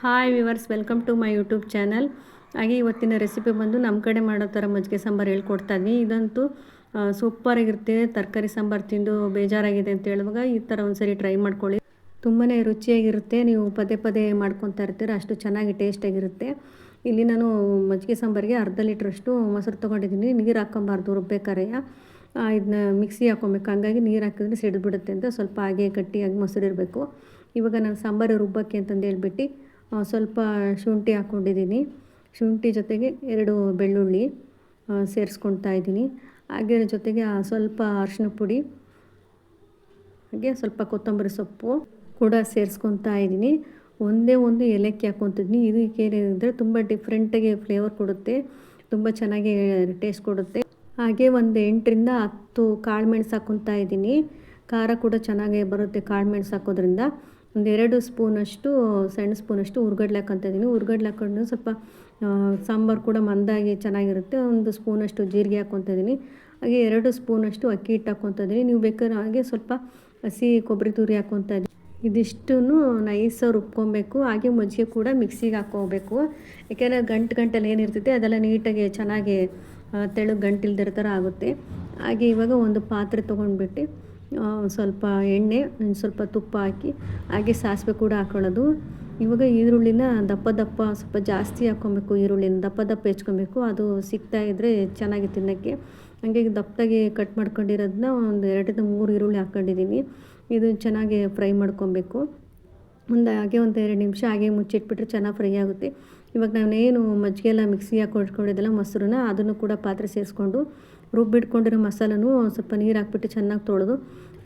Hi viewers, welcome to my YouTube channel. ಹಾಗೆ ಇವತ್ತಿನ recipe ಬಂದು ನಮ್ಮ ಕಡೆ ಮಾಡೋ ಥರ ಮಜ್ಜಿಗೆ ಸಾಂಬಾರು ಹೇಳ್ಕೊಡ್ತಾ ಇದ್ವಿ. ಇದಂತೂ ಸೂಪರಾಗಿರುತ್ತೆ. ತರಕಾರಿ ಸಾಂಬಾರು ತಿಂದು ಬೇಜಾರಾಗಿದೆ ಅಂತ ಹೇಳುವಾಗ ಈ ಥರ ಒಂದ್ಸರಿ ಟ್ರೈ ಮಾಡ್ಕೊಳ್ಳಿ. ತುಂಬಾ ರುಚಿಯಾಗಿರುತ್ತೆ. ನೀವು ಪದೇ ಪದೇ ಮಾಡ್ಕೊತಾ ಇರ್ತೀರ, ಅಷ್ಟು ಚೆನ್ನಾಗಿ ಟೇಸ್ಟಾಗಿರುತ್ತೆ. ಇಲ್ಲಿ ನಾನು ಮಜ್ಜಿಗೆ ಸಾಂಬಾರಿಗೆ ಅರ್ಧ ಲೀಟ್ರಷ್ಟು ಮೊಸರು ತೊಗೊಂಡಿದ್ದೀನಿ. ನೀರು ಹಾಕ್ಕೊಬಾರ್ದು ರುಬ್ಬೇಕಾರೆ, ಇದನ್ನ ಮಿಕ್ಸಿ ಹಾಕ್ಕೊಬೇಕು. ಹಂಗಾಗಿ ನೀರು ಹಾಕಿದ್ರೆ ಸಿಡಿದ್ಬಿಡುತ್ತೆ ಅಂತ ಸ್ವಲ್ಪ ಹಾಗೆ ಗಟ್ಟಿಯಾಗಿ ಮೊಸರು ಇರಬೇಕು. ಇವಾಗ ನಾನು ಸಾಂಬಾರು ರುಬ್ಬಕ್ಕೆ ಅಂತಂದು ಹೇಳ್ಬಿಟ್ಟು ಸ್ವಲ್ಪ ಶುಂಠಿ ಹಾಕ್ಕೊಂಡಿದ್ದೀನಿ. ಶುಂಠಿ ಜೊತೆಗೆ 2 ಬೆಳ್ಳುಳ್ಳಿ ಸೇರಿಸ್ಕೊಳ್ತಾ ಇದ್ದೀನಿ. ಹಾಗೆ ಜೊತೆಗೆ ಸ್ವಲ್ಪ ಅರಿಶಿನ ಪುಡಿ, ಹಾಗೆ ಸ್ವಲ್ಪ ಕೊತ್ತಂಬರಿ ಸೊಪ್ಪು ಕೂಡ ಸೇರಿಸ್ಕೊತಾ ಇದ್ದೀನಿ. ಒಂದೇ ಒಂದು ಏಲಕ್ಕಿ ಹಾಕ್ಕೊತಿದ್ದೀನಿ. ಇದು ಏನಿದ್ರೆ ತುಂಬ ಡಿಫ್ರೆಂಟಾಗಿ ಫ್ಲೇವರ್ ಕೊಡುತ್ತೆ, ತುಂಬ ಚೆನ್ನಾಗಿ ಟೇಸ್ಟ್ ಕೊಡುತ್ತೆ. ಹಾಗೆ ಒಂದು 8 ರಿಂದ 10 ಕಾಳು ಮೆಣಸು ಹಾಕ್ಕೊತಾ ಇದ್ದೀನಿ. ಖಾರ ಕೂಡ ಚೆನ್ನಾಗೇ ಬರುತ್ತೆ ಕಾಳು ಮೆಣಸು ಹಾಕೋದ್ರಿಂದ. ಒಂದು 2 ಸ್ಪೂನಷ್ಟು ಸಣ್ಣ ಸ್ಪೂನಷ್ಟು ಹುರ್ಗಡ್ಲೆ ಹಾಕ್ಕೊತಾ ಇದ್ದೀನಿ. ಹುರ್ಗಡ್ಲೆ ಹಾಕ್ಕೊಂಡು ಸ್ವಲ್ಪ ಸಾಂಬಾರು ಕೂಡ ಮಂದಾಗಿ ಚೆನ್ನಾಗಿರುತ್ತೆ. 1 ಸ್ಪೂನಷ್ಟು ಜೀರಿಗೆ ಹಾಕ್ಕೊತಾ ಇದ್ದೀನಿ. ಹಾಗೆ 2 ಸ್ಪೂನಷ್ಟು ಅಕ್ಕಿ ಹಿಟ್ಟು ಹಾಕ್ಕೊತಾ ಇದ್ದೀನಿ. ನೀವು ಬೇಕಾದ್ರೆ ಹಾಗೆ ಸ್ವಲ್ಪ ಹಸಿ ಕೊಬ್ಬರಿ ತುರಿ ಹಾಕ್ಕೊತಾ ಇದ್ದೀನಿ. ಇದಿಷ್ಟನ್ನು ನೈಸಾಗಿ ರುಬ್ಕೊಬೇಕು. ಹಾಗೆ ಮಜ್ಜಿಗೆ ಕೂಡ ಮಿಕ್ಸಿಗೆ ಹಾಕ್ಕೋಬೇಕು. ಯಾಕೆಂದರೆ ಗಂಟಲ್ಲಿ ಏನಿರ್ತೈತೆ ಅದೆಲ್ಲ ನೀಟಾಗಿ ಚೆನ್ನಾಗಿ ತೆಳುಗೆ ಗಂಟಿಲ್ದಿರೋ ಥರ ಆಗುತ್ತೆ. ಹಾಗೆ ಇವಾಗ ಒಂದು ಪಾತ್ರೆ ತೊಗೊಂಡ್ಬಿಟ್ಟು ಸ್ವಲ್ಪ ಎಣ್ಣೆ, ಸ್ವಲ್ಪ ತುಪ್ಪ ಹಾಕಿ, ಹಾಗೆ ಸಾಸಿವೆ ಕೂಡ ಹಾಕೊಳ್ಳೋದು. ಇವಾಗ ಈರುಳ್ಳಿನ ದಪ್ಪ ಸ್ವಲ್ಪ ಜಾಸ್ತಿ ಹಾಕ್ಕೊಬೇಕು. ಈರುಳ್ಳಿನ ದಪ್ಪ ಹೆಚ್ಕೊಬೇಕು. ಅದು ಸಿಗ್ತಾ ಇದ್ದರೆ ಚೆನ್ನಾಗಿ ತಿನ್ನೋಕ್ಕೆ. ಹಾಗಾಗಿ ದಪ್ಪದಾಗಿ ಕಟ್ ಮಾಡ್ಕೊಂಡಿರೋದನ್ನ ಒಂದು 2 ರಿಂದ 3 ಈರುಳ್ಳಿ ಹಾಕ್ಕೊಂಡಿದ್ದೀನಿ. ಇದು ಚೆನ್ನಾಗಿ ಫ್ರೈ ಮಾಡ್ಕೊಬೇಕು. ಹಾಗೆ ಒಂದು 2 ನಿಮಿಷ ಹಾಗೆ ಮುಚ್ಚಿಟ್ಬಿಟ್ರೆ ಚೆನ್ನಾಗಿ ಫ್ರೈ ಆಗುತ್ತೆ. ಇವಾಗ ನಾನೇನು ಮಜ್ಜಿಗೆ ಎಲ್ಲ ಮಿಕ್ಸಿಗೆ ಹಾಕ್ಕೊಂಡಿದ್ದೆಲ್ಲ ಮೊಸರನ್ನ, ಅದನ್ನು ಕೂಡ ಪಾತ್ರೆ ಸೇರಿಸ್ಕೊಂಡು ರುಬ್ಬಿಟ್ಕೊಂಡಿರೋ ಮಸಾಲನೂ ಸ್ವಲ್ಪ ನೀರು ಹಾಕ್ಬಿಟ್ಟು ಚೆನ್ನಾಗಿ ತೊಳೆದು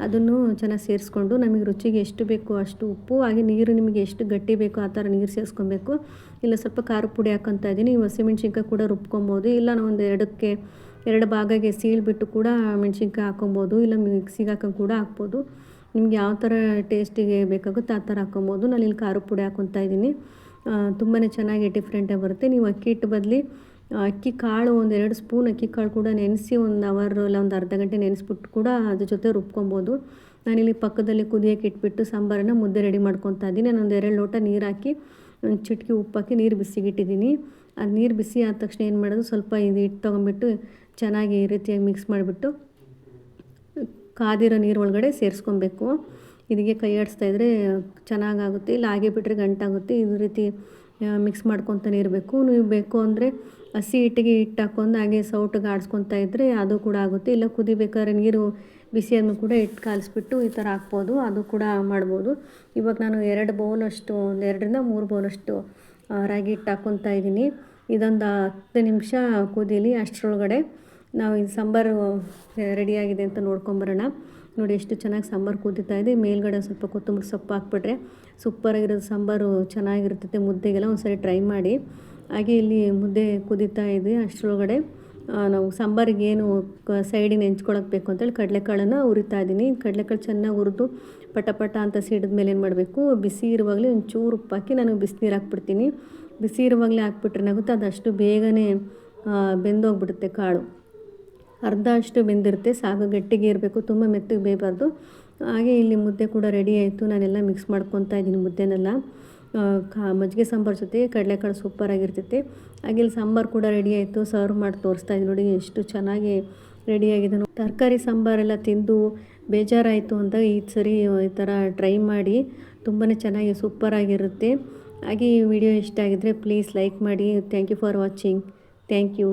ಅದನ್ನು ಚೆನ್ನಾಗಿ ಸೇರಿಸ್ಕೊಂಡು, ನಮಗೆ ರುಚಿಗೆ ಎಷ್ಟು ಬೇಕೋ ಅಷ್ಟು ಉಪ್ಪು, ಹಾಗೆ ನೀರು ನಿಮಗೆ ಎಷ್ಟು ಗಟ್ಟಿ ಬೇಕೋ ಆ ಥರ ನೀರು ಸೇರಿಸ್ಕೊಬೇಕು. ಇಲ್ಲ ಸ್ವಲ್ಪ ಖಾರ ಪುಡಿ ಹಾಕ್ಕೊತಾ ಇದ್ದೀನಿ. ನೀವು ಹಸಿಮೆಣ್ಸಿನ್ಕಾಯಿ ಕೂಡ ರುಬ್ಕೊಬೋದು. ಇಲ್ಲ ನಾವು ಒಂದು 2 ಭಾಗಕ್ಕೆ ಸೀಳ್ಬಿಟ್ಟು ಕೂಡ ಮೆಣ್ಸಿನ್ಕಾಯಿ ಹಾಕ್ಕೊಬೋದು. ಇಲ್ಲ ಮಿಕ್ಸಿಗೆ ಹಾಕೊಂಡು ಕೂಡ ಹಾಕ್ಬೋದು. ನಿಮ್ಗೆ ಯಾವ ಥರ ಟೇಸ್ಟಿಗೆ ಬೇಕಾಗುತ್ತೋ ಆ ಥರ ಹಾಕ್ಕೊಬೋದು. ನಾನು ಇಲ್ಲಿ ಖಾರ ಪುಡಿ ಹಾಕ್ಕೊತಾ ಇದ್ದೀನಿ. ತುಂಬಾ ಚೆನ್ನಾಗಿ ಡಿಫ್ರೆಂಟಾಗಿ ಬರುತ್ತೆ. ನೀವು ಅಕ್ಕಿ ಹಿಟ್ಟು ಬದಲಿ ಅಕ್ಕಿ ಕಾಳು, ಒಂದು 2 ಸ್ಪೂನ್ ಅಕ್ಕಿ ಕಾಳು ಕೂಡ ನೆನೆಸಿ 1 ಅವರ್ ಇಲ್ಲ ಒಂದು ಅರ್ಧ ಗಂಟೆ ನೆನೆಸ್ಬಿಟ್ಟು ಕೂಡ ಅದ್ರ ಜೊತೆ ರುಬ್ಕೊಬೋದು. ನಾನಿಲ್ಲಿ ಪಕ್ಕದಲ್ಲಿ ಕುದಿಯೋಕೆ ಇಟ್ಬಿಟ್ಟು ಸಾಂಬಾರನ್ನು ಮುದ್ದೆ ರೆಡಿ ಮಾಡ್ಕೊತಾ ಇದ್ದೀನಿ. ನಾನೊಂದು 2 ಲೋಟ ನೀರು ಹಾಕಿ, ಒಂದು ಚಿಟಿಕೆ ಉಪ್ಪು ಹಾಕಿ ನೀರು ಬಿಸಿಗಿಟ್ಟಿದ್ದೀನಿ. ಅದು ನೀರು ಬಿಸಿ ಆದ ತಕ್ಷಣ ಏನು ಮಾಡೋದು, ಸ್ವಲ್ಪ ಇದು ಹಿಟ್ಟು ತೊಗೊಂಬಿಟ್ಟು ಚೆನ್ನಾಗಿ ಈ ರೀತಿಯಾಗಿ ಮಿಕ್ಸ್ ಮಾಡಿಬಿಟ್ಟು ಕಾದಿರೋ ನೀರು ಒಳಗಡೆ ಸೇರಿಸ್ಕೊಬೇಕು. ಇದಕ್ಕೆ ಕೈ ಆಡಿಸ್ತಾಯಿದ್ರೆ ಚೆನ್ನಾಗಾಗುತ್ತೆ. ಇಲ್ಲ ಹಾಗೆ ಬಿಟ್ಟರೆ ಗಂಟಾಗುತ್ತೆ. ಈ ರೀತಿ ಮಿಕ್ಸ್ ಮಾಡ್ಕೊತಾನೆ ಇರಬೇಕು. ನೀವು ಬೇಕು ಅಂದರೆ ಹಸಿ ಹಿಟ್ಟಿಗೆ ಹಿಟ್ಟು ಹಾಕ್ಕೊಂಡು ಹಾಗೆ ಸೌಟಿಗೆ ಆಡಿಸ್ಕೊತಾ ಇದ್ದರೆ ಅದು ಕೂಡ ಆಗುತ್ತೆ. ಇಲ್ಲ ಕುದಿಬೇಕಾದ್ರೆ ನೀರು ಬಿಸಿ ಆದ್ಮೇಲೆ ಕೂಡ ಹಿಟ್ಟು ಕಾಲಿಸ್ಬಿಟ್ಟು ಈ ಥರ ಹಾಕ್ಬೋದು, ಅದು ಕೂಡ ಮಾಡ್ಬೋದು. ಇವಾಗ ನಾನು 2 ಬೌಲಷ್ಟು, 2 ರಿಂದ 3 ಬೌಲಷ್ಟು ರಾಗಿ ಹಿಟ್ಟು ಹಾಕ್ಕೊತಾ ಇದ್ದೀನಿ. ಇದೊಂದು 10 ನಿಮಿಷ ಕುದೀಲಿ. ಅಷ್ಟರೊಳಗಡೆ ನಾವು ಈ ಸಾಂಬಾರು ರೆಡಿಯಾಗಿದೆ ಅಂತ ನೋಡ್ಕೊಂಬರೋಣ. ನೋಡಿ ಎಷ್ಟು ಚೆನ್ನಾಗಿ ಸಾಂಬಾರು ಕುದೀತಾ ಇದೆ. ಮೇಲ್ಗಡೆ ಸ್ವಲ್ಪ ಕೊತ್ತಂಬರಿ ಸೊಪ್ಪು ಹಾಕ್ಬಿಟ್ರೆ ಸೂಪರಾಗಿರೋದು ಸಾಂಬಾರು ಚೆನ್ನಾಗಿರ್ತೈತೆ. ಮುದ್ದೆಗೆಲ್ಲ ಒಂದ್ಸರಿ ಟ್ರೈ ಮಾಡಿ. ಹಾಗೆ ಇಲ್ಲಿ ಮುದ್ದೆ ಕುದೀತಾ ಇದೆ. ಅಷ್ಟರೊಳಗಡೆ ನಾವು ಸಾಂಬಾರಿಗೆ ಏನು ಸೈಡಿಗೆ ನೆಂಚ್ಕೊಳಕ್ಕೆ ಬೇಕು ಅಂತೇಳಿ ಕಡಲೆಕಾಳನ್ನು ಹುರಿತಾ ಇದ್ದೀನಿ. ಕಡಲೆಕಾಳು ಚೆನ್ನಾಗಿ ಹುರಿದು ಪಟ ಅಂತ ಸಿಡಿದ ಮೇಲೆ ಏನು ಮಾಡಬೇಕು, ಬಿಸಿ ಇರುವಾಗಲೇ ಒಂಚೂರು ಉಪ್ಪು ಹಾಕಿ ನಾನು ಬಿಸಿನೀರು ಹಾಕ್ಬಿಡ್ತೀನಿ. ಬಿಸಿ ಇರುವಾಗಲೇ ಹಾಕ್ಬಿಟ್ರೆ ಏನಾಗುತ್ತೆ, ಅದಷ್ಟು ಬೇಗನೆ ಬೆಂದೋಗ್ಬಿಡುತ್ತೆ ಕಾಳು. ಅರ್ಧ ಅಷ್ಟು ಬೆಂದಿರುತ್ತೆ ಸಾಕು. ಗಟ್ಟಿಗೆ ಇರಬೇಕು, ತುಂಬ ಮೆತ್ತಗೆ ಬೇಯಬಾರ್ದು. ಹಾಗೆ ಇಲ್ಲಿ ಮುದ್ದೆ ಕೂಡ ರೆಡಿ ಆಯಿತು. ನಾನೆಲ್ಲ ಮಿಕ್ಸ್ ಮಾಡ್ಕೊತಾ ಇದ್ದೀನಿ ಮುದ್ದೆನೆಲ್ಲ. ಮಜ್ಜಿಗೆ ಸಾಂಬಾರು ಜೊತೆ ಕಡಲೆಕಾಳು ಸೂಪರಾಗಿರ್ತೈತೆ. ಹಾಗೆ ಇಲ್ಲಿ ಸಾಂಬಾರು ಕೂಡ ರೆಡಿ ಆಯಿತು. ಸರ್ವ್ ಮಾಡಿ ತೋರಿಸ್ತಾ ಇದ್ದೀನಿ. ನೋಡಿ ಎಷ್ಟು ಚೆನ್ನಾಗಿ ರೆಡಿಯಾಗಿದೆ. ತರಕಾರಿ ಸಾಂಬಾರೆಲ್ಲ ತಿಂದು ಬೇಜಾರಾಯಿತು ಅಂತ ಈ ಸರಿ ಈ ಥರ ಟ್ರೈ ಮಾಡಿ. ತುಂಬಾ ಚೆನ್ನಾಗಿ ಸೂಪರಾಗಿರುತ್ತೆ. ಹಾಗೆ ಈ ವಿಡಿಯೋ ಇಷ್ಟ ಆಗಿದ್ದರೆ ಪ್ಲೀಸ್ ಲೈಕ್ ಮಾಡಿ. Thank you for watching. Thank you.